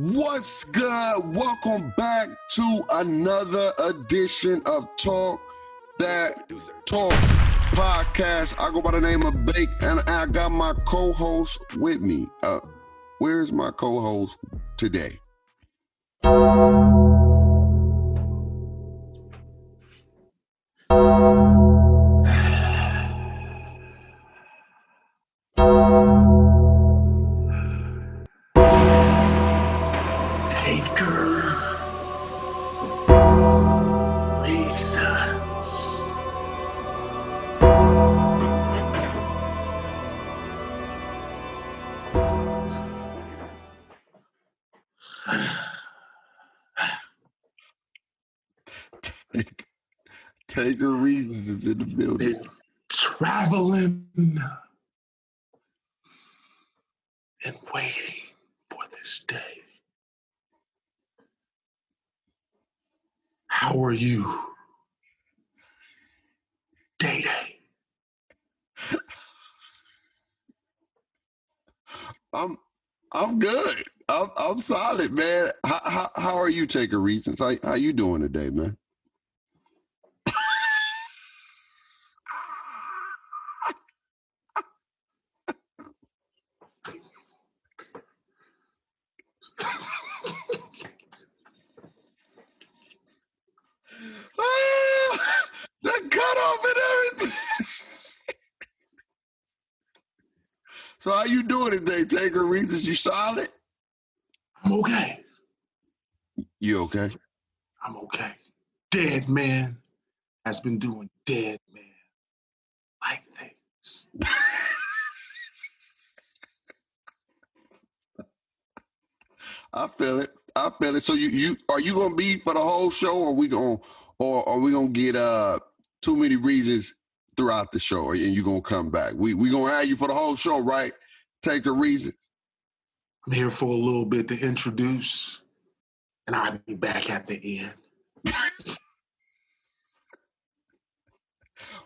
What's good? Welcome back to another edition of Dat Talk Podcast. I go by the name of Bake, and I got my co-host with me. Where's my co-host today? Taker Reasons is in the building. Been traveling and waiting for this day. How are you, Day-Day? I'm good. I'm solid, man. How are you, Taker Reasons? How you doing today, man? The cutoff and everything. So how you doing today, Taker Reasons? You solid? I'm okay. You okay? I'm okay. Dead man has been doing dead man like things. I feel it. So you are you gonna be for the whole show, or are we gonna get too many reasons throughout the show, and you gonna come back? We gonna have you for the whole show, right? Take a reason. I'm here for a little bit to introduce, and I'll be back at the end.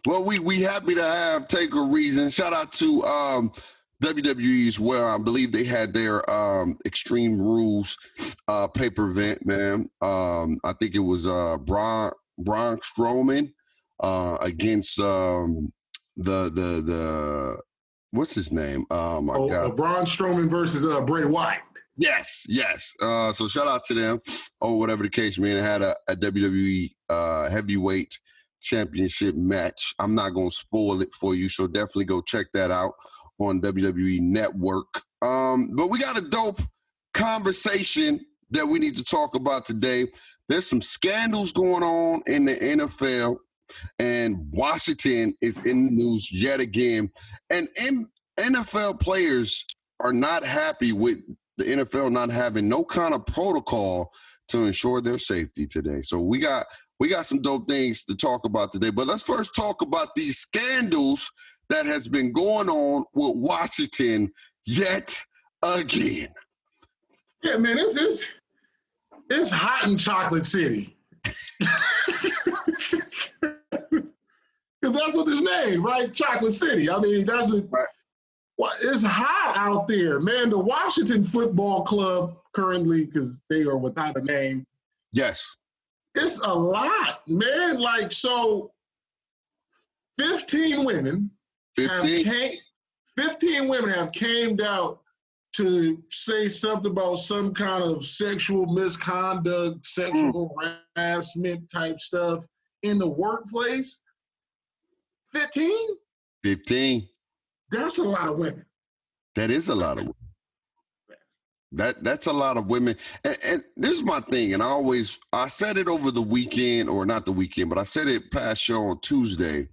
Well, we happy to have Take a Reason. Shout out to WWE as well. I believe they had their Extreme Rules pay-per event, man. I think it was Braun Strowman against the what's his name? God. Braun Strowman versus Bray Wyatt. Yes. So shout out to them, or whatever the case, man. It had a WWE heavyweight championship match. I'm not gonna spoil it for you, so definitely go check that out on WWE Network. But we got a dope conversation that we need to talk about today. There's some scandals going on in the NFL, and Washington is in the news yet again. And NFL players are not happy with the NFL not having no kind of protocol to ensure their safety today. So we got some dope things to talk about today. But let's first talk about these scandals that has been going on with Washington yet again. Yeah, man, it's hot in Chocolate City. Because that's what it's named, right? Chocolate City. I mean, that's what. Right. It's hot out there, man. The Washington Football Club currently, because they are without a name. Yes. It's a lot, man. Like, so 15 women 15 women have came out to say something about some kind of sexual misconduct, sexual harassment type stuff in the workplace. 15? 15. That's a lot of women. That is a lot of women. That's a lot of women. And this is my thing, and I said it over the weekend, or not the weekend, but I said it past show on Tuesday.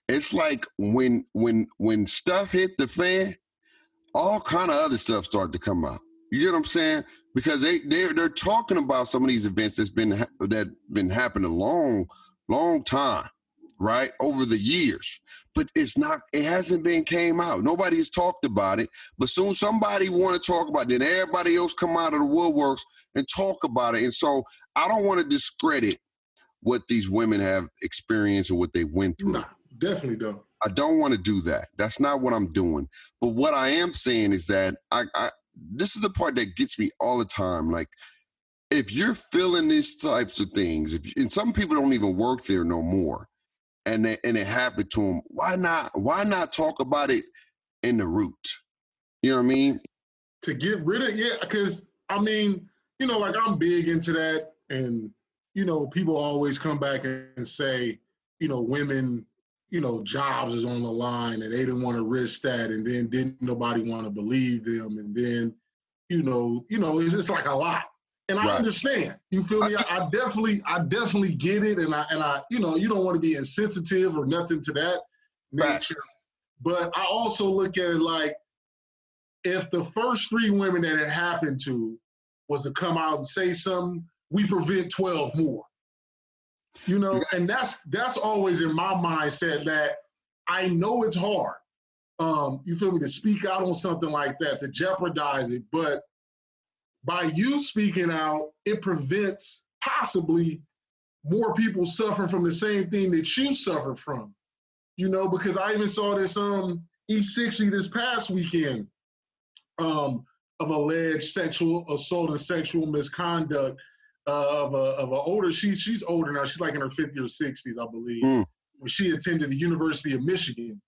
It's like when stuff hit the fan, all kind of other stuff started to come out. You get what I'm saying? Because they're talking about some of these events that been happening a long time, right? Over the years. But it hasn't been came out. Nobody has talked about it. But soon somebody want to talk about it, then everybody else come out of the woodworks and talk about it. And so I don't want to discredit what these women have experienced and what they went through. No, definitely don't. I don't want to do that. That's not what I'm doing. But what I am saying is that this is the part that gets me all the time. Like, if you're feeling these types of things, and some people don't even work there no more, and it happened to them, why not talk about it in the root? You know what I mean? To get rid of, yeah, because, I mean, you know, like, I'm big into that, and, you know, people always come back and say, you know, women, you know, jobs is on the line, and they didn't want to risk that, and then didn't nobody want to believe them, and then, you know, it's just like a lot. And I understand. You feel me? I definitely get it, and I, you know, you don't want to be insensitive or nothing to that nature. But I also look at it like, if the first 3 women that it happened to was to come out and say something, we prevent 12 more. You know, and that's always in my mindset, that I know it's hard. You feel me, to speak out on something like that, to jeopardize it, but by you speaking out, it prevents possibly more people suffering from the same thing that you suffer from. You know, because I even saw this E60 this past weekend of alleged sexual assault and sexual misconduct of a older, she's older now, she's like in her 50s or 60s, I believe. She attended the University of Michigan,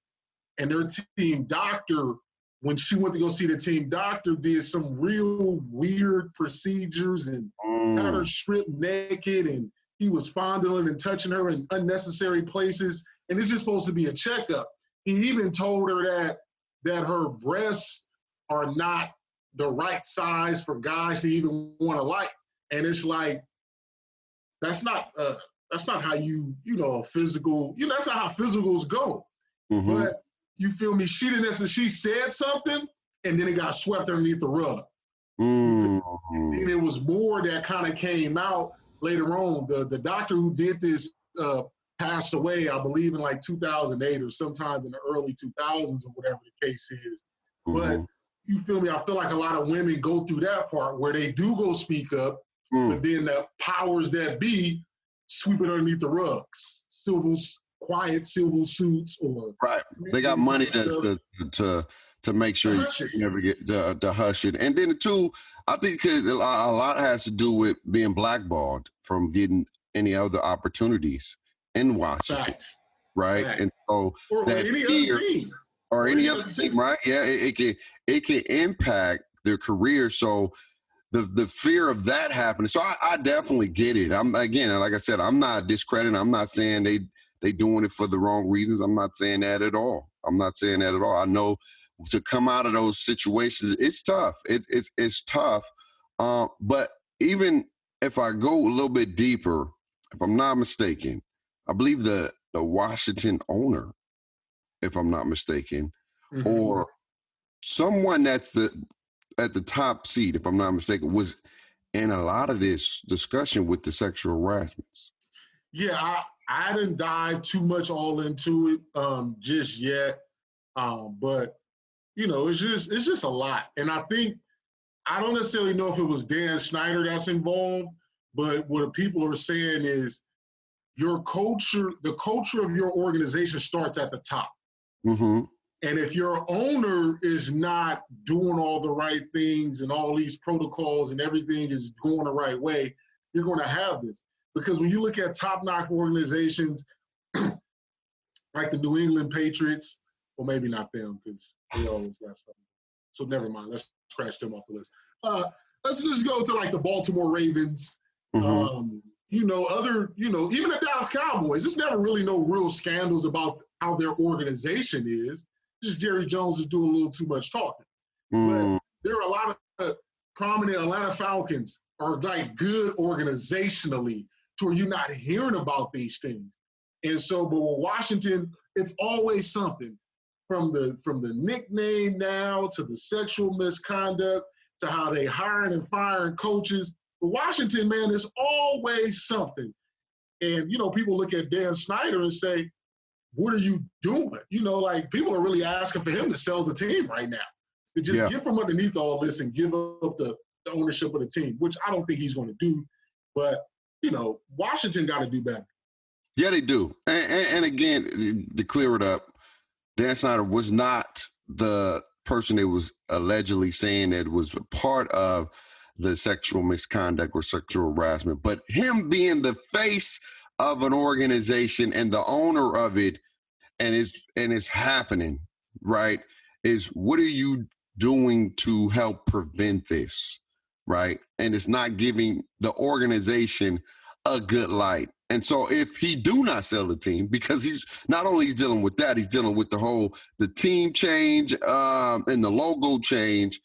and their team doctor, when she went to go see the team doctor, did some real weird procedures and had her stripped naked, and he was fondling and touching her in unnecessary places, and it's just supposed to be a checkup. He even told her that her breasts are not the right size for guys to even want to like. And it's like, that's not how you know, physical, you know, that's not how physicals go. But you feel me? She didn't necessarily, she said something, and then it got swept underneath the rug. And it was more that kind of came out later on. The doctor who did this passed away, I believe, in like 2008 or sometime in the early 2000s or whatever the case is. But you feel me? I feel like a lot of women go through that part where they do go speak up, but then the powers that be sweep it underneath the rugs. Quiet civil suits, or they got money to make sure you never get to hush it. And then too, I think a lot has to do with being blackballed from getting any other opportunities in Washington, right? And so or any other team. Or any other team, right? Yeah, it can impact their career. So the fear of that happening. So I definitely get it. Like I said, I'm not discrediting. I'm not saying they doing it for the wrong reasons. I'm not saying that at all. I know to come out of those situations, it's tough. It's tough. But even if I go a little bit deeper, if I'm not mistaken, I believe the Washington owner, if I'm not mistaken, or someone that's at the top seat, if I'm not mistaken, was in a lot of this discussion with the sexual harassments. Yeah, I didn't dive too much all into it just yet, but you know, it's just a lot. And I don't necessarily know if it was Dan Snyder that's involved, but what people are saying is the culture of your organization starts at the top. And if your owner is not doing all the right things and all these protocols and everything is going the right way, you're going to have this. Because when you look at top-notch organizations like the New England Patriots, well, maybe not them because they always got something. So never mind. Let's scratch them off the list. Let's just go to like the Baltimore Ravens. You know, even the Dallas Cowboys. There's never really no real scandals about how their organization is. Just Jerry Jones is doing a little too much talking. But there are a lot of prominent Atlanta Falcons are like good organizationally to where you're not hearing about these things. And so, but with Washington, it's always something from the nickname now to the sexual misconduct to how they hiring and firing coaches. But Washington, man, is always something. And, you know, people look at Dan Snyder and say, what are you doing? You know, like people are really asking for him to sell the team right now. To just get from underneath all this and give up the ownership of the team, which I don't think he's going to do. But, you know, Washington got to do better. Yeah, they do. And again, to clear it up, Dan Snyder was not the person that was allegedly saying that was a part of the sexual misconduct or sexual harassment, but him being the face of an organization and the owner of it, and it's happening, right? Is what are you doing to help prevent this, right? And it's not giving the organization a good light. And so if he do not sell the team, because he's not only dealing with that, he's dealing with the team change and the logo change.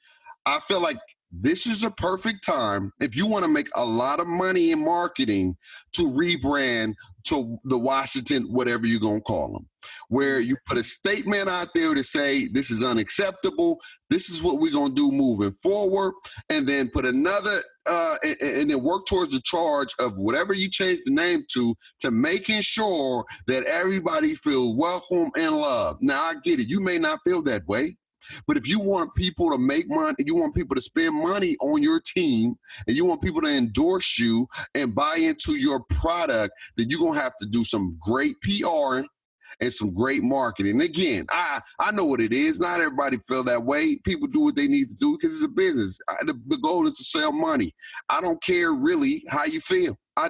I feel like this is a perfect time, if you want to make a lot of money in marketing, to rebrand to the Washington, whatever you're going to call them, where you put a statement out there to say this is unacceptable, this is what we're going to do moving forward, and then put another, and then work towards the charge of whatever you change the name to making sure that everybody feels welcome and loved. Now, I get it. You may not feel that way. But if you want people to make money, you want people to spend money on your team, and you want people to endorse you and buy into your product, then you're going to have to do some great PR and some great marketing. And again, I know what it is. Not everybody feel that way. People do what they need to do because it's a business. The goal is to sell money. I don't care really how you feel. I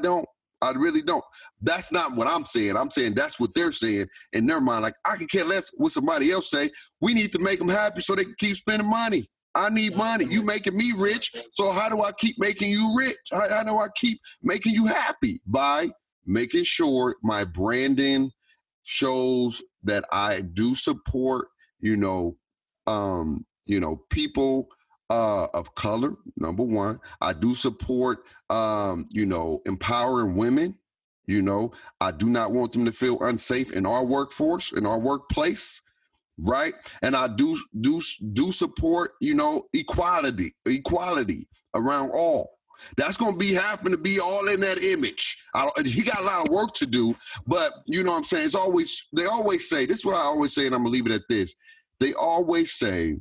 really don't. That's not what I'm saying. I'm saying that's what they're saying in their mind. Like, I can care less what somebody else say. We need to make them happy so they can keep spending money. I need money. You making me rich, so how do I keep making you rich? How do I keep making you happy? By making sure my branding shows that I do support, people of color, number one. I do support, empowering women. I do not want them to feel unsafe in our workforce, in our workplace, right? And I do support, equality around all. That's going to be happen to be all in that image. He got a lot of work to do, but you know what I'm saying? They always say, this is what I always say, and I'm going to leave it at this. They always say,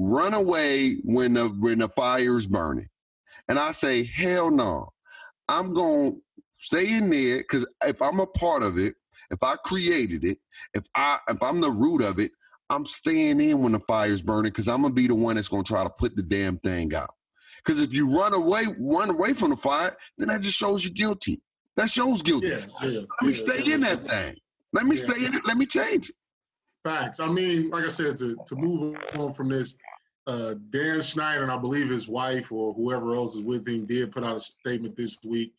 run away when the fire's burning. And I say, hell no. I'm going to stay in there, because if I'm a part of it, if I created it, if I'm the root of it, I'm staying in when the fire's burning, because I'm going to be the one that's going to try to put the damn thing out. Because if you run away from the fire, then that just shows you're guilty. That shows guilty. Let me stay in that thing. Let me stay in it. Let me change it. Facts. I mean, like I said, to move on from this, Dan Snyder, and I believe his wife or whoever else is with him, did put out a statement this week,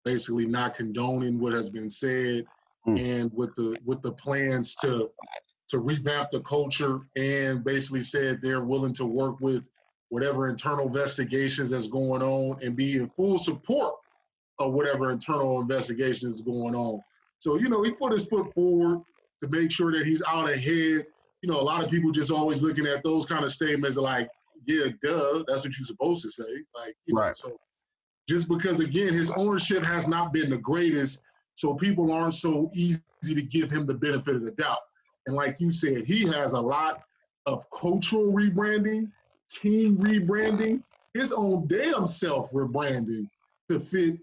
basically not condoning what has been said, and with the plans to revamp the culture, and basically said they're willing to work with whatever internal investigations that's going on and be in full support of whatever internal investigations is going on. So, he put his foot forward to make sure that he's out ahead. A lot of people just always looking at those kind of statements like, yeah, duh, that's what you're supposed to say. Like, right. So just because, again, his ownership has not been the greatest, so people aren't so easy to give him the benefit of the doubt. And like you said, he has a lot of cultural rebranding, team rebranding, his own damn self rebranding to fit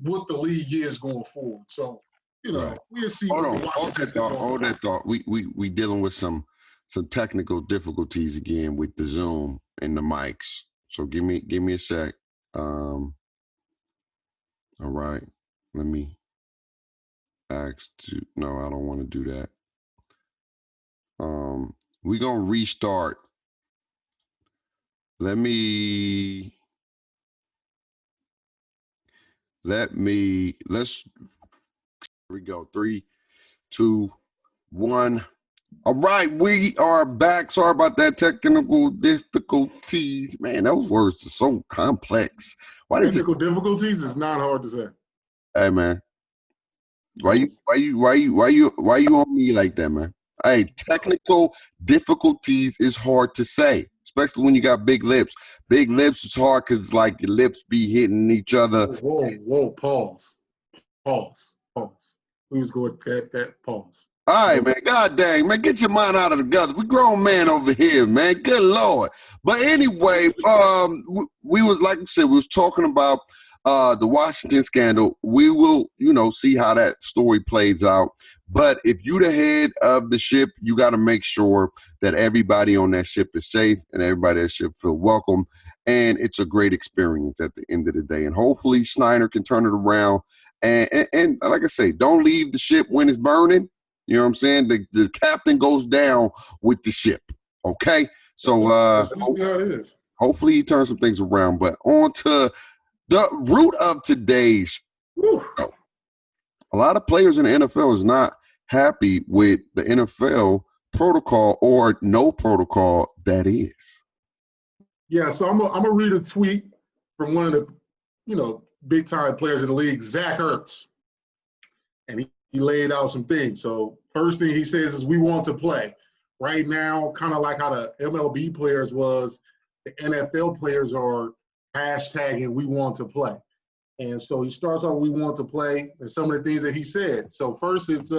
what the league is going forward. So, right. We'll see. Hold that thought. We dealing with some technical difficulties again with the Zoom and the mics. So give me a sec. All right. Let me ask to. No, I don't want to do that. We're gonna restart. Here we go. 3, 2, 1. All right, we are back. Sorry about that technical difficulties. Man, those words are so complex. Technical difficulties is not hard to say. Hey, man. Why you on me like that, man? Hey, technical difficulties is hard to say, especially when you got big lips. Big lips is hard because it's like your lips be hitting each other. Whoa, pause. We was going that pause. All right, man. God dang, man. Get your mind out of the gutter. We grown man over here, man. Good Lord. But anyway, we was, like I said, we was talking about the Washington scandal, we will, see how that story plays out. But if you're the head of the ship, you got to make sure that everybody on that ship is safe and everybody on that ship feel welcome. And it's a great experience at the end of the day. And hopefully Snyder can turn it around. And like I say, don't leave the ship when it's burning. You know what I'm saying? The captain goes down with the ship. Okay? So hopefully he turns some things around. But on to the root of today's show. A lot of players in the NFL is not happy with the NFL protocol, or no protocol, that is. Yeah, so I'm gonna read a tweet from one of the, big time players in the league, Zach Ertz, and he laid out some things. So first thing he says is, we want to play. Right now, kind of like how the MLB players was, the NFL players are hashtagging we want to play. And so he starts off, we want to play, and some of the things that he said. So first it's,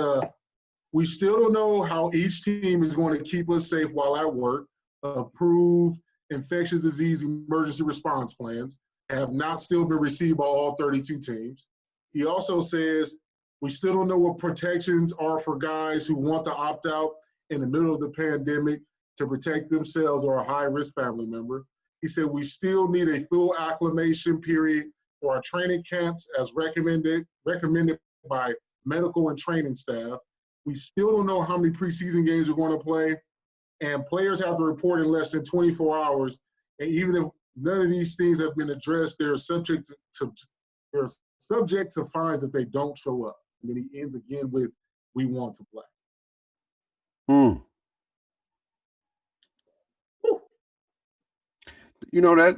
we still don't know how each team is going to keep us safe while at work. Approve infectious disease emergency response plans have not still been received by all 32 teams. He also says, we still don't know what protections are for guys who want to opt out in the middle of the pandemic to protect themselves or a high-risk family member. He said, we still need a full acclimation period for our training camps as recommended by medical and training staff. We still don't know how many preseason games we're going to play, and players have to report in less than 24 hours. And even if none of these things have been addressed, they're subject to fines if they don't show up. And then he ends again with, we want to play.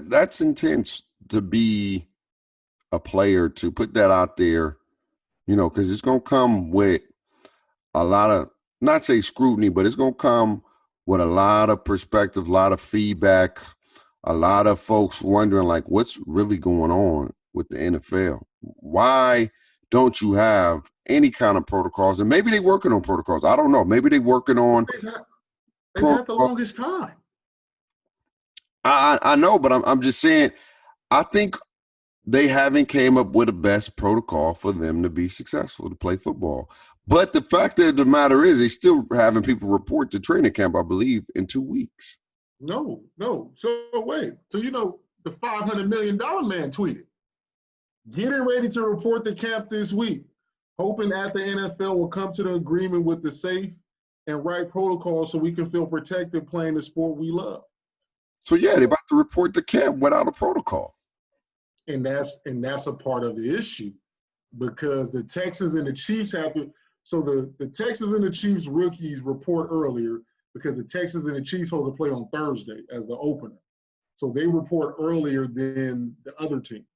That's intense to be a player, to put that out there, because it's going to come with a lot of, not say scrutiny, but it's going to come with a lot of perspective, a lot of feedback, a lot of folks wondering, like, what's really going on with the NFL? Why don't you have any kind of protocols? And maybe they're working on protocols. I don't know. Maybe they're working on They've had the longest time. I know, but I'm just saying, I think they haven't came up with the best protocol for them to be successful to play football. But the fact of the matter is, they still having people report to training camp, I believe, in 2 weeks. No. So wait. So the $500 million man tweeted, getting ready to report to camp this week, hoping that the NFL will come to the agreement with the safe and right protocol so we can feel protected playing the sport we love. So yeah, they're about to report to camp without a protocol. And that's a part of the issue, because the Texans and the Chiefs have to. So the Texans and the Chiefs rookies report earlier because the Texans and the Chiefs supposed to play on Thursday as the opener. So they report earlier than the other teams.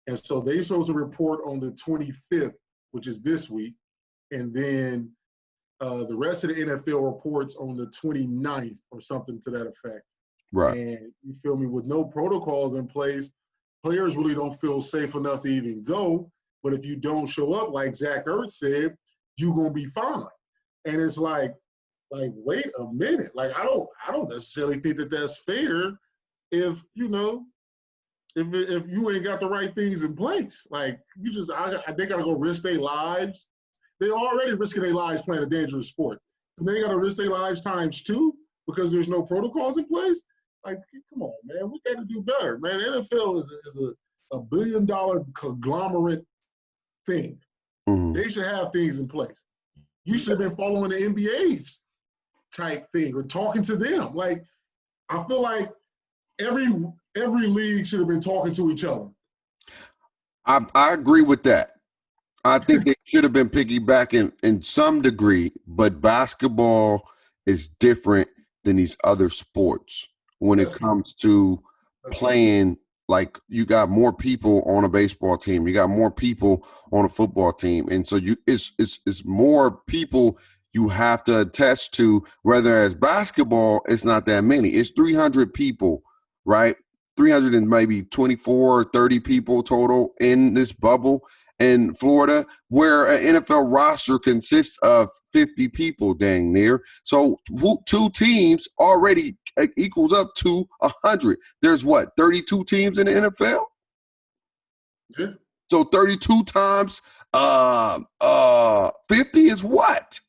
And so they're supposed to report on the 25th, which is this week. And then the rest of the NFL reports on the 29th or something to that effect. Right. And you feel me, with no protocols in place, players really don't feel safe enough to even go. But if you don't show up, like Zach Ertz said, you're going to be fine. And it's like, wait a minute. Like, I don't necessarily think that that's fair if you ain't got the right things in place. Like, they got to go risk their lives. They're already risking their lives playing a dangerous sport. So they got to risk their lives times two because there's no protocols in place. Like, come on, man. We got to do better, man. The NFL is a $1 billion conglomerate thing. Mm-hmm. They should have things in place. You should have been following the NBA's type thing or talking to them. Like, I feel like every league should have been talking to each other. I agree with that. I think they should have been piggybacking in some degree, but basketball is different than these other sports when it comes to playing. Like, you got more people on a baseball team, you got more people on a football team, and so it's more people you have to attest to. Whereas basketball, it's not that many. It's 300 people, right? 300 and maybe 24 or 30 people total in this bubble in Florida, where an NFL roster consists of 50 people dang near. So two teams already equals up to 100. There's 32 teams in the NFL? Yeah. So 32 times 50 is what?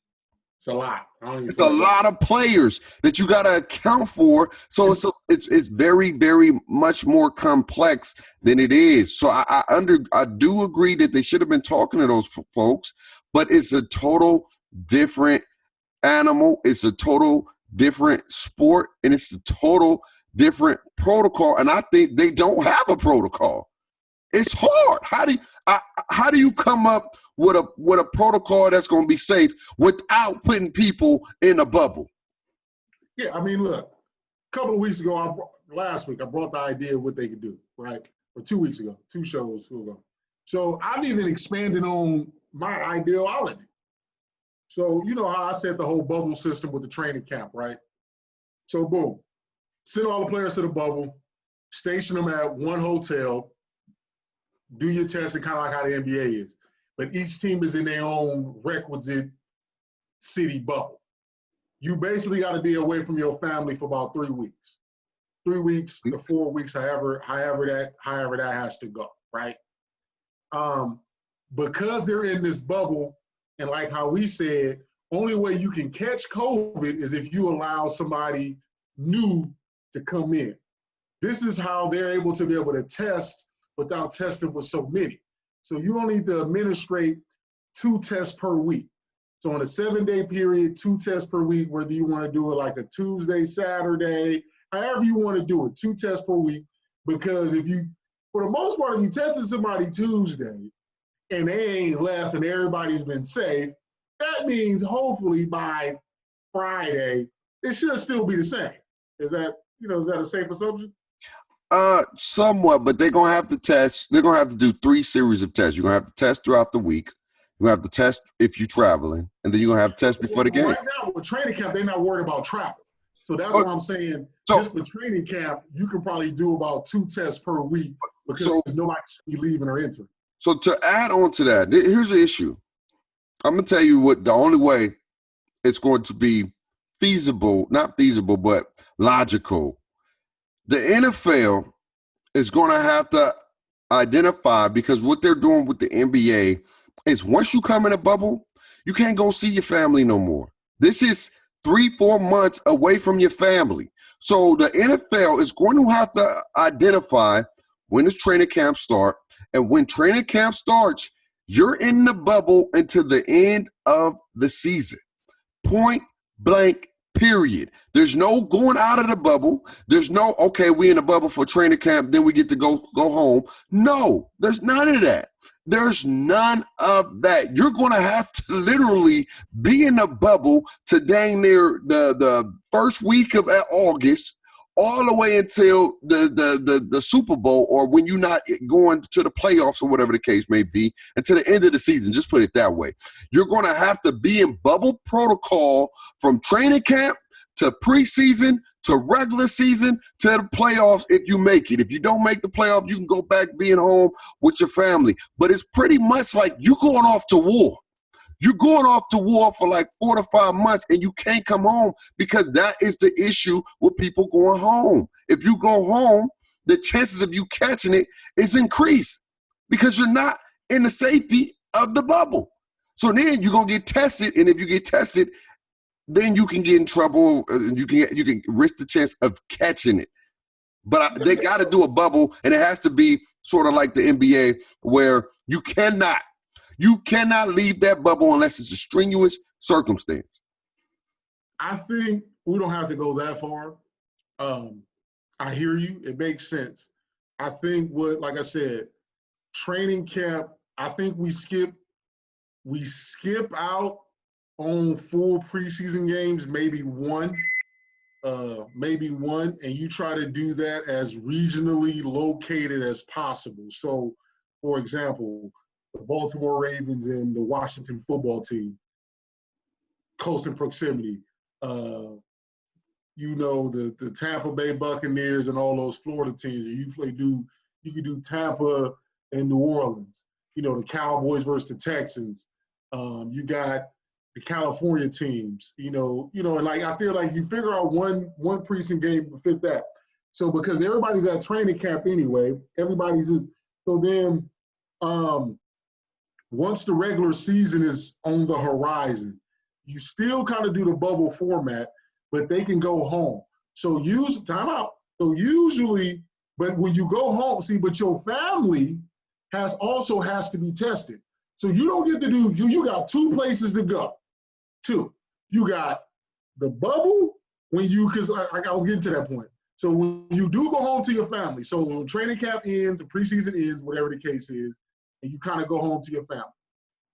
It's a lot. It's a lot of players that you got to account for. So it's very, very much more complex than it is. So I do agree that they should have been talking to those folks, but it's a total different animal. It's a total different sport, and it's a total different protocol. And I think they don't have a protocol. It's hard. How do you come up with a protocol that's going to be safe without putting people in a bubble? Yeah, I mean, look, a couple of weeks ago, last week, I brought the idea of what they could do, right? Or 2 weeks ago, 2 shows ago. So I've even expanded on my ideology. So you know how I said the whole bubble system with the training camp, right? So boom, send all the players to the bubble, station them at one hotel, do your testing kind of like how the NBA is. But each team is in their own requisite city bubble. You basically got to be away from your family for about 3 weeks. 3 weeks to 4 weeks, however that has to go, right? Because they're in this bubble, and like how we said, only way you can catch COVID is if you allow somebody new to come in. This is how they're able to test without testing with so many. So you only need to administrate 2 tests per week. So in a 7-day period, 2 tests per week, whether you want to do it like a Tuesday, Saturday, however you want to do it, 2 tests per week. Because for the most part, if you tested somebody Tuesday and they ain't left and everybody's been safe, that means hopefully by Friday, it should still be the same. Is that a safe assumption? Somewhat, but they're going to have to test. They're going to have to do 3 series of tests. You're going to have to test throughout the week. You're going to have to test if you're traveling, and then you're going to have to test before the game. Right now, with training camp, they're not worried about travel. So that's what I'm saying. Just for training camp, you can probably do about 2 tests per week because nobody should be leaving or entering. So to add on to that, here's the issue. I'm going to tell you what the only way it's going to be feasible, not feasible, but logical. The NFL is going to have to identify, because what they're doing with the NBA is once you come in a bubble, you can't go see your family no more. This is 3-4 months away from your family. So the NFL is going to have to identify when does training camp start, and when training camp starts, you're in the bubble until the end of the season. Point blank. Period. There's no going out of the bubble. There's no, okay, we in the bubble for training camp, then we get to go home. No, there's none of that. There's none of that. You're going to have to literally be in the bubble to dang near the first week of August, all the way until the Super Bowl, or when you're not going to the playoffs or whatever the case may be, until the end of the season. Just put it that way. You're going to have to be in bubble protocol from training camp to preseason to regular season to the playoffs if you make it. If you don't make the playoff, you can go back being home with your family. But it's pretty much like you're going off to war. You're going off to war for like 4 to 5 months, and you can't come home, because that is the issue with people going home. If you go home, the chances of you catching it is increased because you're not in the safety of the bubble. So then you're going to get tested, and if you get tested, then you can get in trouble. You can risk the chance of catching it. But they got to do a bubble, and it has to be sort of like the NBA, where you cannot leave that bubble unless it's a strenuous circumstance. I think we don't have to go that far. I hear you. It makes sense. I think like I said, training camp, I think we skip out on full preseason games, maybe one, and you try to do that as regionally located as possible. So, for example, the Baltimore Ravens and the Washington football team, close in proximity. The Tampa Bay Buccaneers and all those Florida teams. You can do Tampa and New Orleans. The Cowboys versus the Texans. You got the California teams. And like I feel like you figure out one preseason game to fit that. So because everybody's at training camp anyway, so then once the regular season is on the horizon, you still kind of do the bubble format, but they can go home. So usually, but when you go home, but your family has to be tested. So you don't get to you got two places to go. Two. You got the bubble because I was getting to that point. So when you do go home to your family, so when training camp ends, the preseason ends, whatever the case is, and you kind of go home to your family.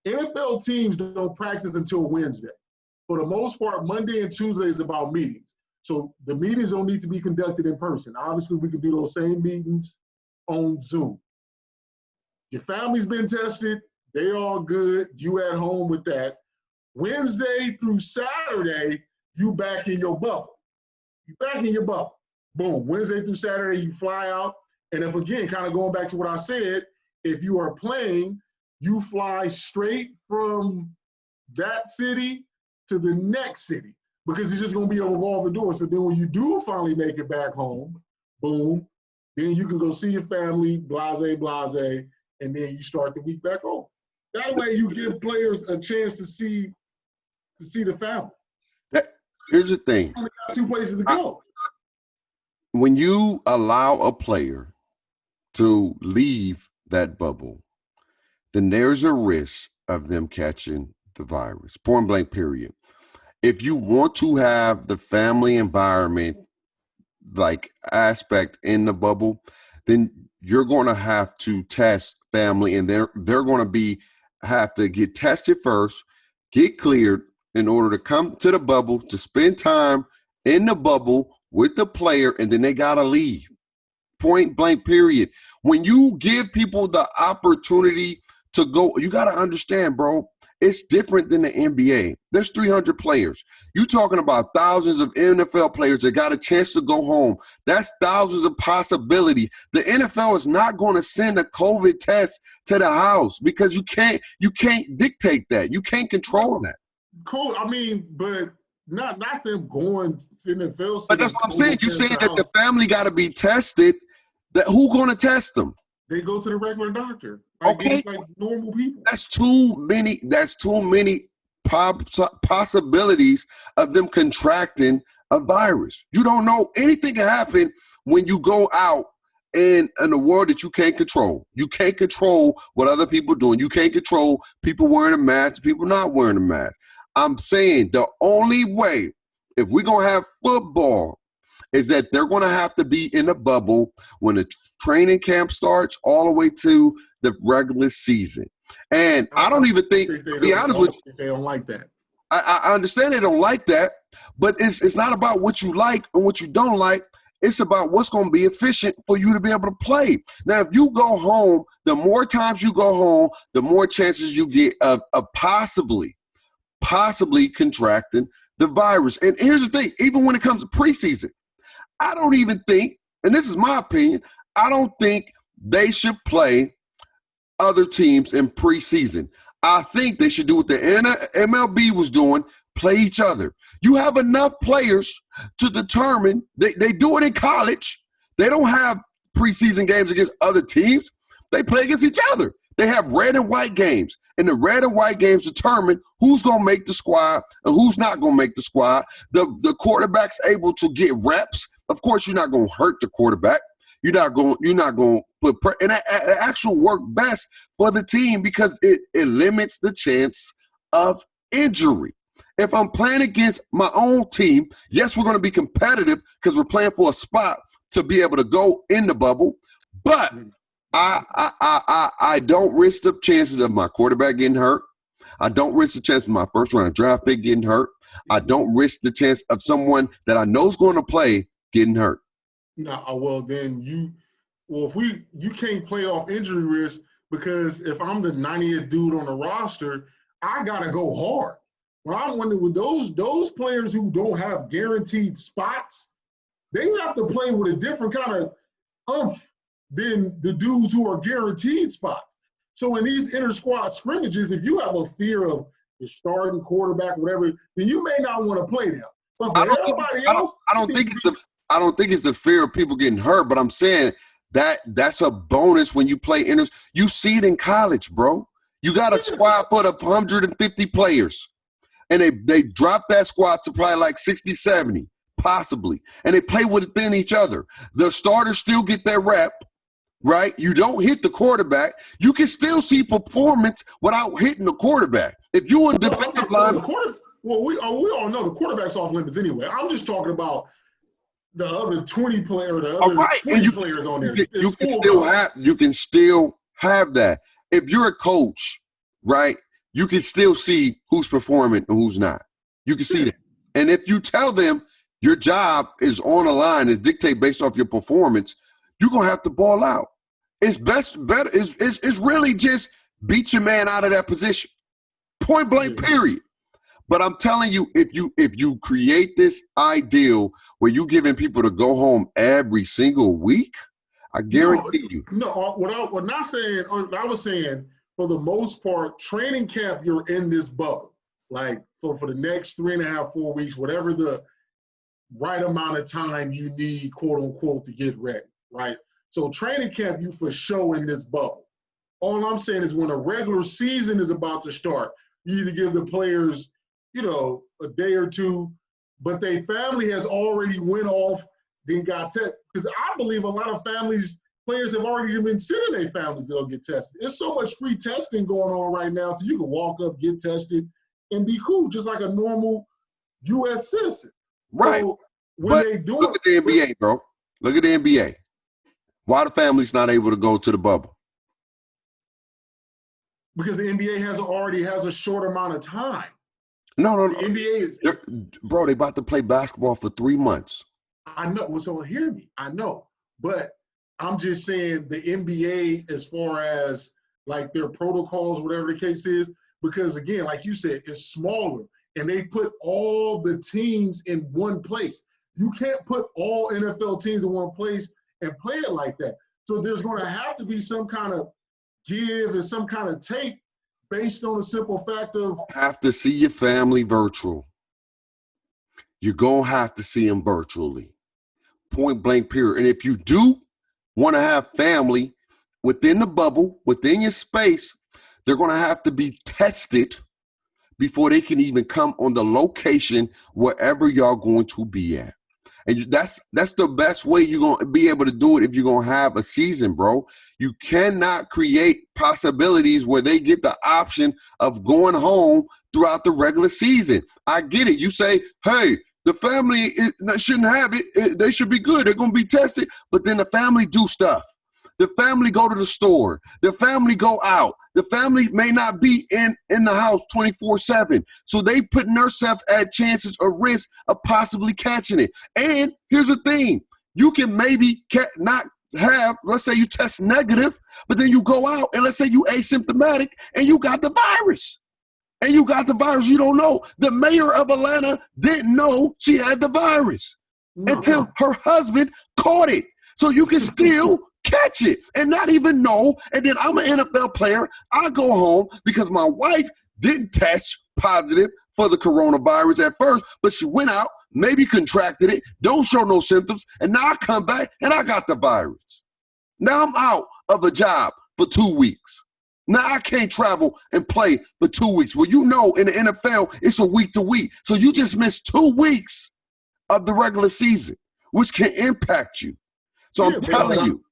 NFL teams don't practice until Wednesday. For the most part, Monday and Tuesday is about meetings. So the meetings don't need to be conducted in person. Obviously, we can do those same meetings on Zoom. Your family's been tested. They all good. You at home with that. Wednesday through Saturday, you back in your bubble. You back in your bubble. Boom. Wednesday through Saturday, you fly out. And if, again, kind of going back to what I said, if you are playing, you fly straight from that city to the next city because it's just going to be a revolving door. So then when you do finally make it back home, boom, then you can go see your family, blase, and then you start the week back over. That way you give players a chance to see the family. Here's the thing. You only got two places to go. When you allow a player to leave that bubble, then there's a risk of them catching the virus. Point blank, period. If you want to have the family environment aspect in the bubble, then you're going to have to test family, and they're going to have to get tested first, get cleared in order to come to the bubble, to spend time in the bubble with the player, and then they got to leave. Point blank, period. When you give people the opportunity to go, you got to understand, bro, it's different than the NBA. There's 300 players. You're talking about thousands of NFL players that got a chance to go home. That's thousands of possibilities. The NFL is not going to send a COVID test to the house because you can't dictate that. You can't control that. Cool. I mean, but not them going to the NFL. But that's what I'm saying. You're saying that the family got to be tested. That who going to test them? They go to the regular doctor. Okay, like normal people. That's too many possibilities of them contracting a virus. You don't know. Anything can happen when you go out in a world that you can't control. You can't control what other people are doing. You can't control people wearing a mask, people not wearing a mask. I'm saying the only way, if we're going to have football, is that they're going to have to be in a bubble when the training camp starts all the way to the regular season. And I don't even think, to be honest with you, they don't like that. I understand they don't like that, but it's not about what you like and what you don't like. It's about what's going to be efficient for you to be able to play. Now, if you go home, the more times you go home, the more chances you get of possibly contracting the virus. And here's the thing, even when it comes to preseason, I don't even think, and this is my opinion, I don't think they should play other teams in preseason. I think they should do what the MLB was doing, play each other. You have enough players to determine, they do it in college. They don't have preseason games against other teams. They play against each other. They have red and white games, and the red and white games determine who's going to make the squad and who's not going to make the squad. The quarterback's able to get reps. Of course, you're not going to hurt the quarterback. You're not going to put and it actually work best for the team because it limits the chance of injury. If I'm playing against my own team, yes, we're going to be competitive because we're playing for a spot to be able to go in the bubble, but I don't risk the chances of my quarterback getting hurt. I don't risk the chance of my first round draft pick getting hurt. I don't risk the chance of someone that I know is going to play getting hurt. No, well then you can't play off injury risk because if I'm the 90th dude on the roster, I gotta go hard. When I'm wondering with those players who don't have guaranteed spots, they have to play with a different kind of oomph than the dudes who are guaranteed spots. So in these inter-squad scrimmages, if you have a fear of the starting quarterback, whatever, then you may not want to play them. But for everybody else, I don't think it's the fear of people getting hurt, but I'm saying That's a bonus when you play inters. You see it in college, bro. You got a squad full of 150 players, and they drop that squad to probably like 60, 70, possibly, and they play within each other. The starters still get their rep, right? You don't hit the quarterback. You can still see performance without hitting the quarterback. If you're on defensive line. Well, we all know the quarterback's off limits anyway. I'm just talking about the other 20 players, the other 20 players on there. You can still have that. If you're a coach, right, you can still see who's performing and who's not. You can see that. And if you tell them your job is on the line, is dictated based off your performance, you're going to have to ball out. It's really just beat your man out of that position. Point blank, period. But I'm telling you, if you create this ideal where you're giving people to go home every single week, I guarantee you. No, what I was saying, for the most part, training camp, you're in this bubble. Like, for the next 3.5, 4 weeks, whatever the right amount of time you need, quote unquote, to get ready, right? So training camp, you for sure in this bubble. All I'm saying is when a regular season is about to start, you either give the players, a day or two, but their family has already went off, then got tested. Because I believe a lot of players have already been sending their families to go get tested. There's so much free testing going on right now, so you can walk up, get tested, and be cool, just like a normal U.S. citizen. Right. So look at the NBA, bro. Look at the NBA. Why the family's not able to go to the bubble? Because the NBA already has a short amount of time. No. The NBA bro, they about to play basketball for 3 months. I know. Well, so hear me. I know. But I'm just saying the NBA, as far as like their protocols, whatever the case is, because again, like you said, it's smaller and they put all the teams in one place. You can't put all NFL teams in one place and play it like that. So there's going to have to be some kind of give and some kind of take based on the simple fact of have to see your family virtual. You're going to have to see them virtually. Point blank, period. And if you do want to have family within the bubble, within your space, they're going to have to be tested before they can even come on the location wherever y'all going to be at. And that's the best way you're going to be able to do it if you're going to have a season, bro. You cannot create possibilities where they get the option of going home throughout the regular season. I get it. You say, hey, the family shouldn't have it. They should be good. They're going to be tested. But then the family do stuff. The family go to the store. The family go out. The family may not be in the house 24/7. So they putting themselves at chances or risk of possibly catching it. And here's the thing. You can maybe not have, let's say you test negative, but then you go out and let's say you asymptomatic and you got the virus. And you got the virus, you don't know. The mayor of Atlanta didn't know she had the virus until her husband caught it. So you can still catch it and not even know. And then I'm an NFL player. I go home because my wife didn't test positive for the coronavirus at first, but she went out, maybe contracted it, don't show no symptoms, and now I come back and I got the virus. Now I'm out of a job for 2 weeks. Now I can't travel and play for 2 weeks. Well, you know in the NFL, it's a week to week. So you just missed 2 weeks of the regular season, which can impact you. So I'm telling you.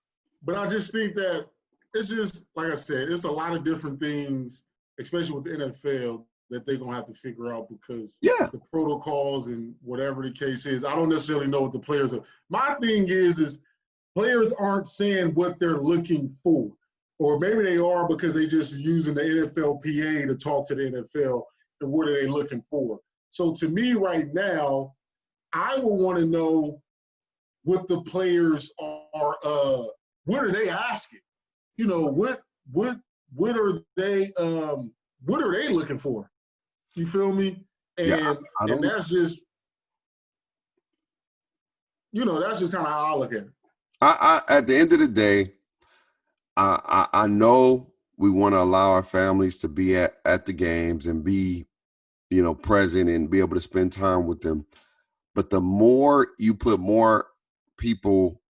But I just think that it's just, like I said, it's a lot of different things, especially with the NFL, that they're going to have to figure out because the protocols and whatever the case is. I don't necessarily know what the players are. My thing is players aren't saying what they're looking for. Or maybe they are because they just using the NFLPA to talk to the NFL and what are they looking for. So to me right now, I would want to know what the players are, what are they asking? You know, what are they looking for? You feel me? And and that's just, that's just kind of how I look at it. I at the end of the day, I know we want to allow our families to be at the games and be, present and be able to spend time with them. But the more you put more people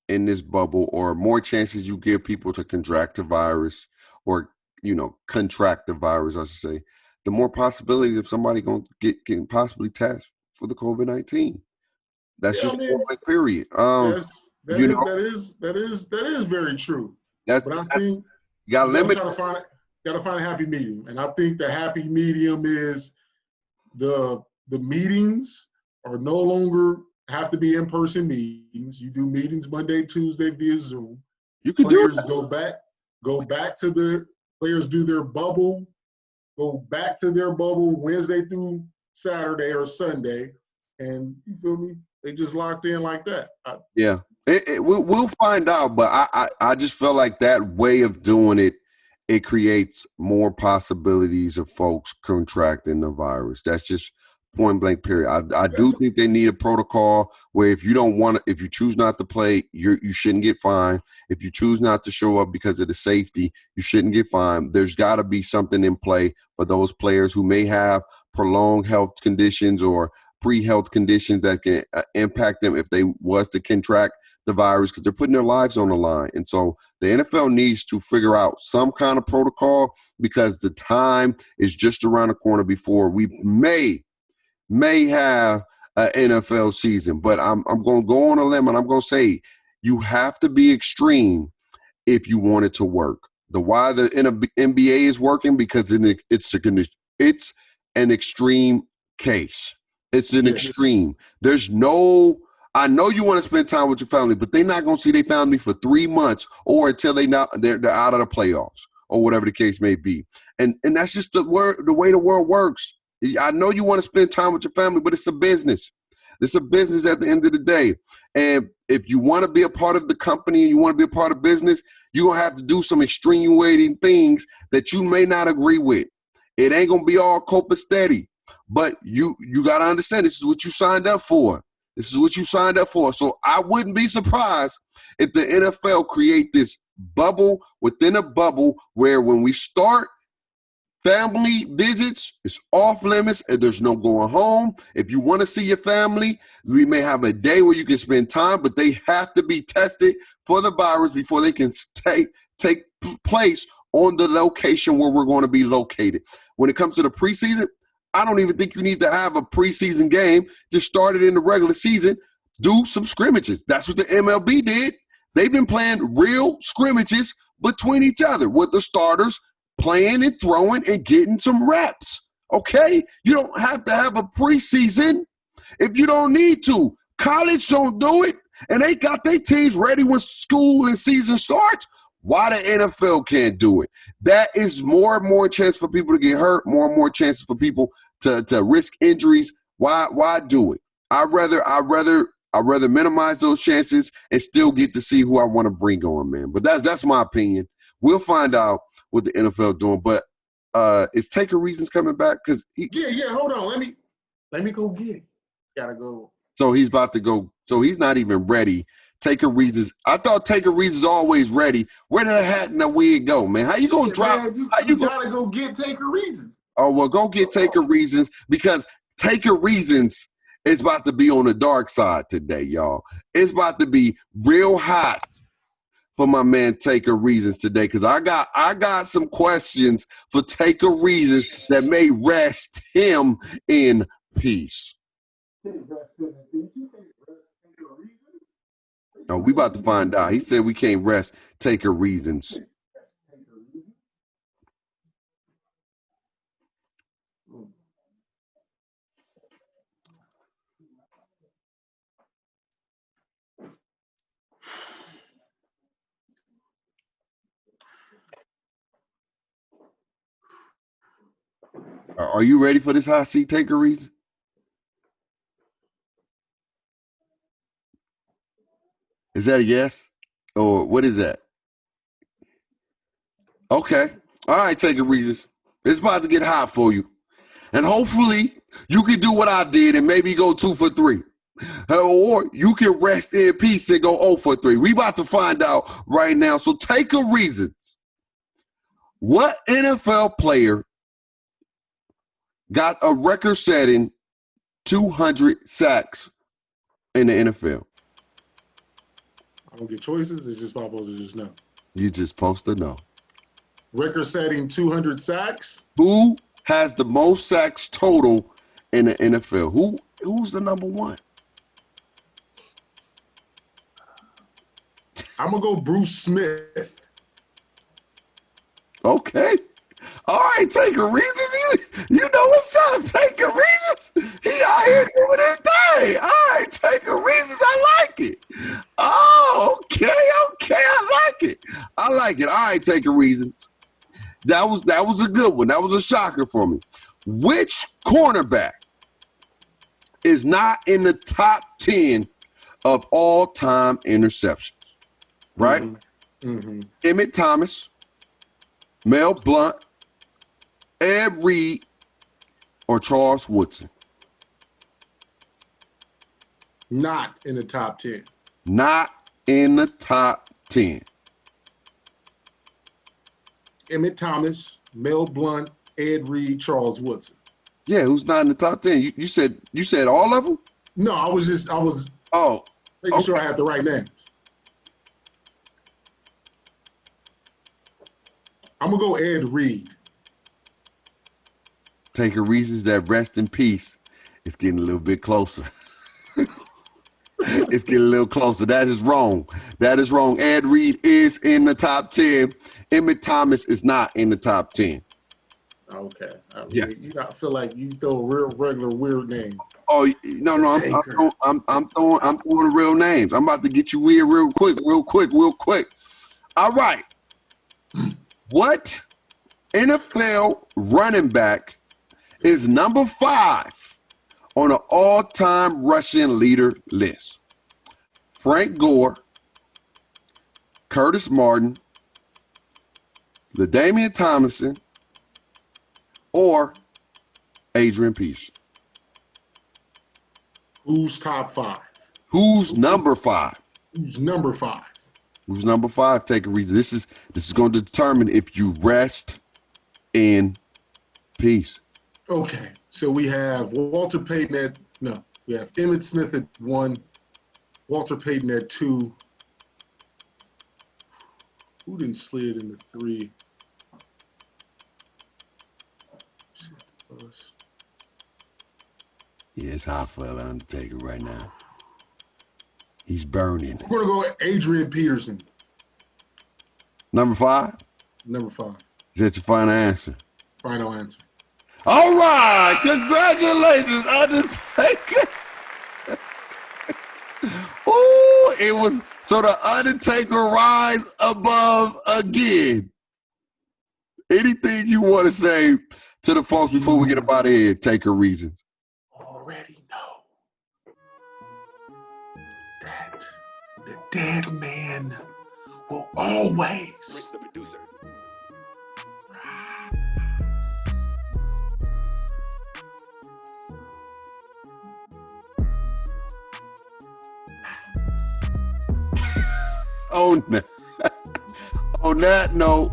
in this bubble, or more chances you give people to contract the virus, or contract the virus, I should say, the more possibilities of somebody can possibly test for the COVID-19. That's just point blank period. That is very true. But I think you got to find a happy medium, and I think the happy medium is the meetings are no longer have to be in-person meetings. You do meetings Monday, Tuesday via Zoom. You can players go back to the players do their bubble, go back to their bubble Wednesday through Saturday or Sunday, and you feel me? They just locked in like that. We'll find out, but I just feel like that way of doing it creates more possibilities of folks contracting the virus. That's just point blank period. I do think they need a protocol where if you choose not to play, you shouldn't get fined. If you choose not to show up because of the safety, you shouldn't get fined. There's got to be something in play for those players who may have prolonged health conditions or pre-health conditions that can impact them if they was to contract the virus, because they're putting their lives on the line. And so the NFL needs to figure out some kind of protocol, because the time is just around the corner before we may have an NFL season. But I'm going to go on a limb, and I'm going to say you have to be extreme if you want it to work. Why the NBA is working, because it's an extreme case. It's an extreme. I know you want to spend time with your family, but they're not going to see their family for 3 months or until they're out of the playoffs or whatever the case may be. And that's just the way the world works. I know you want to spend time with your family, but it's a business. It's a business at the end of the day. And if you want to be a part of the company and you want to be a part of business, you're going to have to do some extenuating things that you may not agree with. It ain't going to be all copacetic. But you got to understand, this is what you signed up for. This is what you signed up for. So I wouldn't be surprised if the NFL create this bubble within a bubble where when we start family visits, it's off limits and there's no going home. If you want to see your family, we may have a day where you can spend time, but they have to be tested for the virus before they can take place on the location where we're going to be located. When it comes to the preseason, I don't even think you need to have a preseason game. Just start it in the regular season. Do some scrimmages. That's what the MLB did. They've been playing real scrimmages between each other with the starters playing and throwing and getting some reps. Okay? You don't have to have a preseason if you don't need to. College don't do it, and they got their teams ready when school and season starts. Why the NFL can't do it? That is more and more chance for people to get hurt, more and more chances for people to risk injuries. Why do it? I'd rather minimize those chances and still get to see who I want to bring on, man. But that's my opinion. We'll find out what the NFL doing. But is Taker Reasons coming back? Because hold on. Let me go get it. Gotta go. So he's about to go. So he's not even ready. Taker Reasons. I thought Taker Reasons always ready. Where did the hat and the wig go, man? How you gonna drop? Man, you gotta go get Taker Reasons. Oh, well, go get Taker Reasons, because Taker Reasons is about to be on the dark side today, y'all. It's about to be real hot for my man Taker Reasons today, because I got some questions for Taker Reasons that may rest him in peace. No, we about to find out. He said we can't rest Taker Reasons. Are you ready for this hot seat, Taker Reasons? Is that a yes? Or what is that? Okay. All right, Taker Reasons. It's about to get hot for you. And hopefully you can do what I did and maybe go 2 for 3. Or you can rest in peace and go 0 for 3. We about to find out right now. So Taker Reasons. What NFL player got a record-setting 200 sacks in the NFL? don't get choices. It's just supposed to just know. You just supposed to know. Record-setting 200 sacks. Who has the most sacks total in the NFL? Who's the number one? I'm going to go Bruce Smith. Okay. All right, take a reason. You know what's up. Take a reasons. He out here doing his thing. All right, take a reasons. I like it. Oh, okay. I like it. All right, take a reasons. That was a good one. That was a shocker for me. Which cornerback is not in the top 10 of all-time interceptions? Right? Mm-hmm. Emmett Thomas, Mel Blount, Ed Reed, or Charles Woodson? Not in the top 10. Not in the top 10. Emmett Thomas, Mel Blount, Ed Reed, Charles Woodson. Yeah, who's not in the top 10? You said all of them? No, I was making sure I had the right names. I'm going to go Ed Reed. Take a reasons that rest in peace. It's getting a little bit closer. It's getting a little closer. That is wrong. Ed Reed is in the top 10. Emmett Thomas is not in the top 10. Okay. I feel like you throw a real regular weird name. Oh no! I'm throwing real names. I'm about to get you weird real quick. All right. What NFL running back is number 5 on an all-time rushing leader list? Frank Gore, Curtis Martin, LaDainian Tomlinson, or Adrian Peterson? Who's top 5? Who's number 5? Who's number 5? Who's number 5? Take a reason. This is going to determine if you rest in peace. Okay, so we have Walter Payton we have Emmitt Smith at 1, Walter Payton at 2. Who didn't slid into 3? Yeah, it's hot for the Undertaker right now. He's burning. We're going to go Adrian Peterson. Number 5? Number 5. Is that your final answer? Final answer. All right. Congratulations, Undertaker. Ooh, it was so the Undertaker rise above again. Anything you want to say to the folks before we get up out of here? Taker reasons. Already know that the dead man will always the producer. On that note,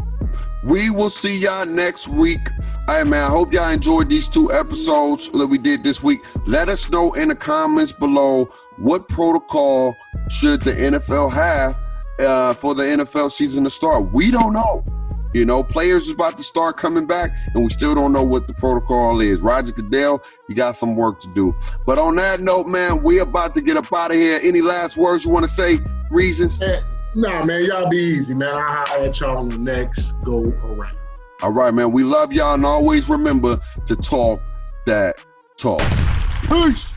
we will see y'all next week. Hey man, I hope y'all enjoyed these 2 episodes that we did this week. Let us know in the comments below what protocol should the NFL have for the NFL season to start. We don't know. You know, players is about to start coming back, and we still don't know what the protocol is. Roger Goodell, you got some work to do. But on that note, man, we about to get up out of here. Any last words you want to say, Reasons? Nah, man, y'all be easy, man. I'll holler at y'all on the next go around. All right, man. We love y'all, and always remember to talk that talk. Peace.